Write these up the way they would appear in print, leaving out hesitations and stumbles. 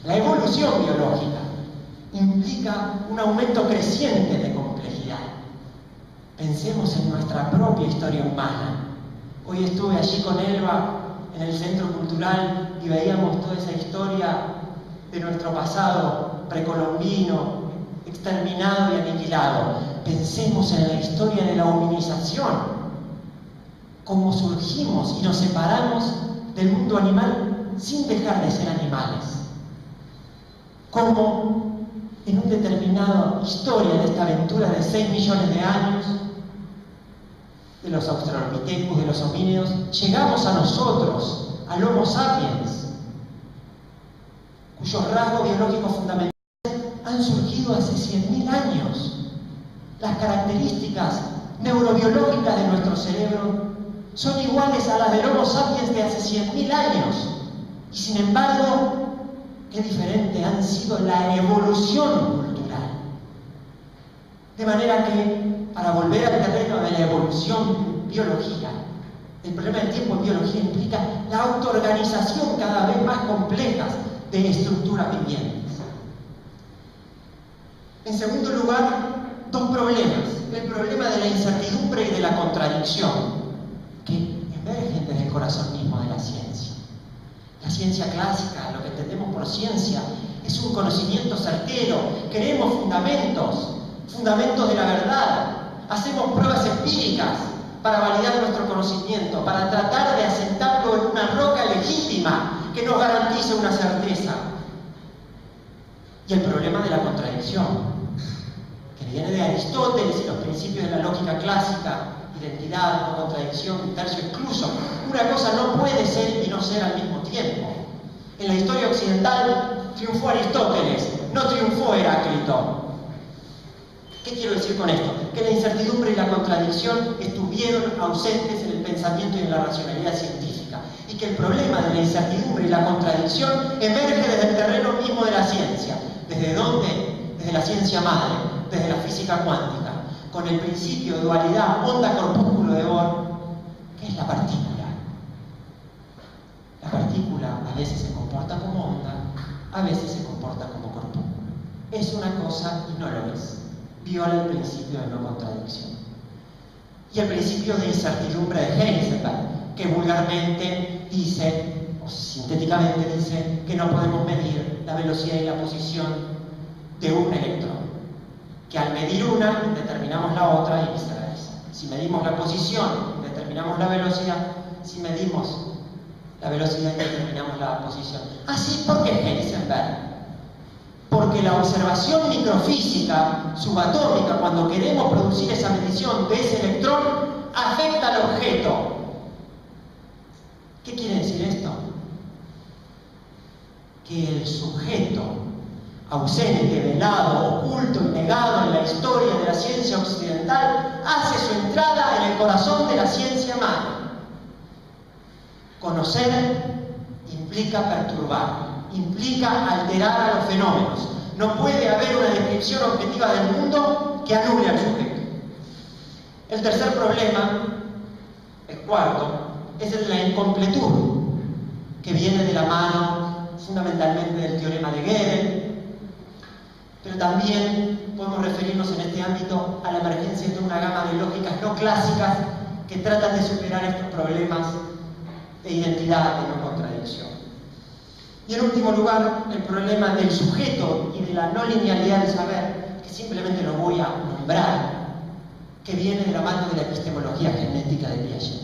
La evolución biológica implica un aumento creciente de complejidad. Pensemos en nuestra propia historia humana. Hoy estuve allí con Elba en el Centro Cultural y veíamos toda esa historia de nuestro pasado precolombino, exterminado y aniquilado. Pensemos en la historia de la hominización, cómo surgimos y nos separamos del mundo animal sin dejar de ser animales. Cómo en una determinada historia de esta aventura de 6 millones de años, de los Australopithecus, de los homínidos, llegamos a nosotros, al Homo sapiens, cuyos rasgos biológicos fundamentales han surgido hace 100.000 años. Las características neurobiológicas de nuestro cerebro son iguales a las del Homo sapiens de hace 100.000 años. Y sin embargo, qué diferente han sido la evolución cultural. De manera que, para volver al terreno de la evolución biológica, el problema del tiempo en biología implica la autoorganización cada vez más compleja de estructuras vivientes. En segundo lugar, dos problemas. El problema de la incertidumbre y de la contradicción, que emergen desde el corazón mismo de la ciencia. La ciencia clásica, lo que entendemos por ciencia, es un conocimiento certero. Queremos fundamentos de la verdad. Hacemos pruebas empíricas para validar nuestro conocimiento, para tratar de asentarlo en una roca legítima que nos garantice una certeza. Y el problema de la contradicción, que viene de Aristóteles y los principios de la lógica clásica: identidad, no contradicción, tercio excluso. Una cosa no puede ser y no ser al mismo tiempo. En la historia occidental triunfó Aristóteles, no triunfó Heráclito. ¿Qué quiero decir con esto? Que la incertidumbre y la contradicción estuvieron ausentes en el pensamiento y en la racionalidad científica, y que el problema de la incertidumbre y la contradicción emerge desde el terreno mismo de la ciencia. ¿Desde dónde? Desde la ciencia madre, desde la física cuántica, con el principio de dualidad onda-corpúsculo de Bohr, que es la partícula. La partícula a veces se comporta como onda, a veces se comporta como corpúsculo. Es una cosa y no lo es. Viola el principio de no contradicción. Y el principio de incertidumbre de Heisenberg, que vulgarmente dice, o sintéticamente dice, que no podemos medir la velocidad y la posición de un electrón. Que al medir una, determinamos la otra y viceversa. Si medimos la posición, determinamos la velocidad. Si medimos la velocidad, determinamos la posición. Así, ¿por qué Heisenberg? Porque la observación microfísica subatómica, cuando queremos producir esa medición de ese electrón, afecta al objeto. ¿Qué quiere decir esto? Que el sujeto ausente, velado, oculto y negado en la historia de la ciencia occidental hace su entrada en el corazón de la ciencia madre. Conocer implica perturbar, implica alterar a los fenómenos. No puede haber una descripción objetiva del mundo que anule al sujeto. El tercer problema, el cuarto, es el de la incompletud, que viene de la mano fundamentalmente del teorema de Gödel, pero también podemos referirnos en este ámbito a la emergencia de una gama de lógicas no clásicas que tratan de superar estos problemas de identidad, de no contradicción. Y en último lugar, el problema del sujeto y de la no linealidad del saber, que simplemente lo voy a nombrar, que viene de la mano de la epistemología genética de Piaget.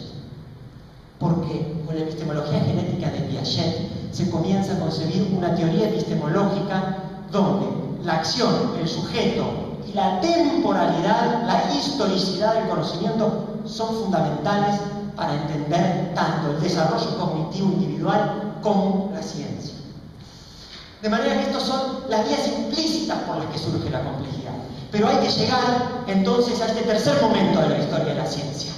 Porque con la epistemología genética de Piaget se comienza a concebir una teoría epistemológica donde la acción, el sujeto y la temporalidad, la historicidad del conocimiento son fundamentales para entender tanto el desarrollo cognitivo individual como la ciencia. De manera que estas son las vías implícitas por las que surge la complejidad. Pero hay que llegar entonces a este tercer momento de la historia de la ciencia.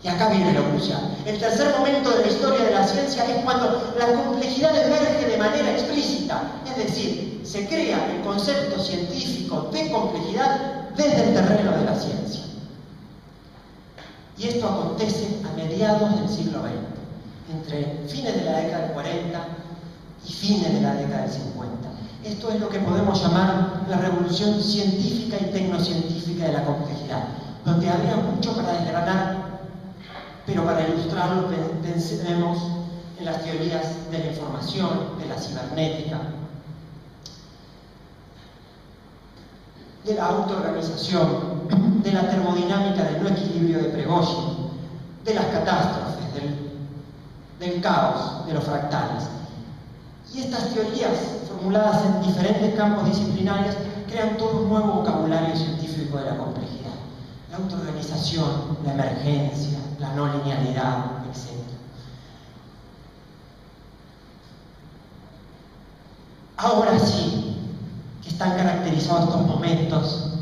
Y acá viene lo crucial. El tercer momento de la historia de la ciencia es cuando la complejidad emerge de manera explícita. Es decir, se crea el concepto científico de complejidad desde el terreno de la ciencia. Y esto acontece a mediados del siglo XX, entre fines de la década del 40 y fines de la década del 50. Esto es lo que podemos llamar la revolución científica y tecnocientífica de la complejidad, donde habría mucho para desgranar, pero para ilustrarlo pensemos en las teorías de la información, de la cibernética, de la autoorganización, de la termodinámica del no equilibrio de Prigozhin, de las catástrofes, del caos, de los fractales. Y estas teorías, formuladas en diferentes campos disciplinarios, crean todo un nuevo vocabulario científico de la complejidad. La autoorganización, la emergencia, la no linealidad, etc. Ahora sí, que están caracterizados estos momentos,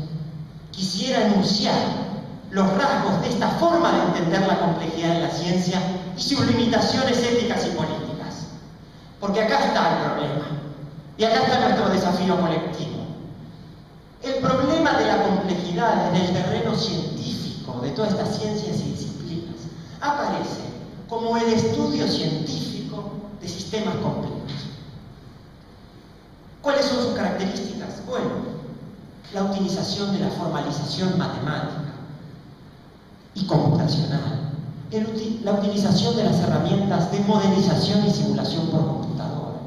quisiera enunciar los rasgos de esta forma de entender la complejidad de la ciencia y sus limitaciones éticas y políticas. Porque acá está el problema, y acá está nuestro desafío colectivo. El problema de la complejidad en el terreno científico de todas estas ciencias y disciplinas aparece como el estudio científico de sistemas complejos. ¿Cuáles son sus características? Bueno, la utilización de la formalización matemática y computacional, la utilización de las herramientas de modelización y simulación por computadora,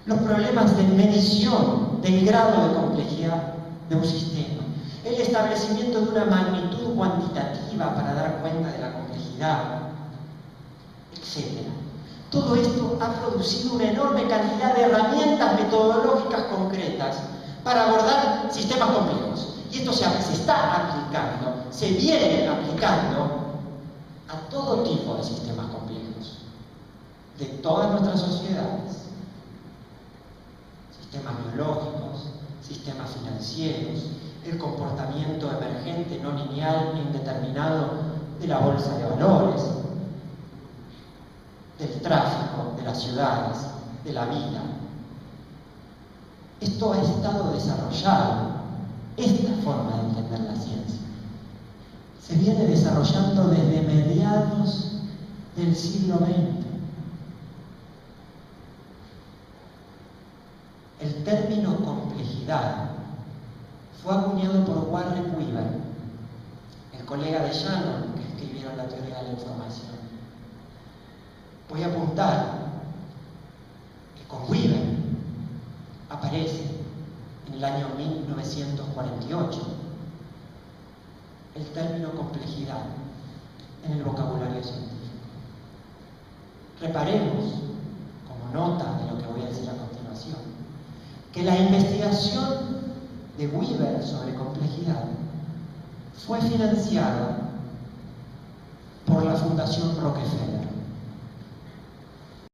los problemas de medición del grado de complejidad de un sistema, el establecimiento de una magnitud cuantitativa para dar cuenta de la complejidad, etc. Todo esto ha producido una enorme cantidad de herramientas metodológicas concretas para abordar sistemas complejos. Y esto se está aplicando, se viene aplicando a todo tipo de sistemas complejos, de todas nuestras sociedades. Sistemas biológicos, sistemas financieros, el comportamiento emergente, no lineal e indeterminado de la bolsa de valores, del tráfico, de las ciudades, de la vida. Esto ha estado desarrollado, esta forma de entender la ciencia. Se viene desarrollando desde mediados del siglo XX. El término complejidad fue acuñado por Warren Weaver, el colega de Shannon, que escribieron la teoría de la información. Voy a apuntar que con Weaver aparece en el año 1948 el término complejidad en el vocabulario científico. Reparemos, como nota de lo que voy a decir a continuación, que la investigación de Weaver sobre complejidad fue financiada por la Fundación Rockefeller.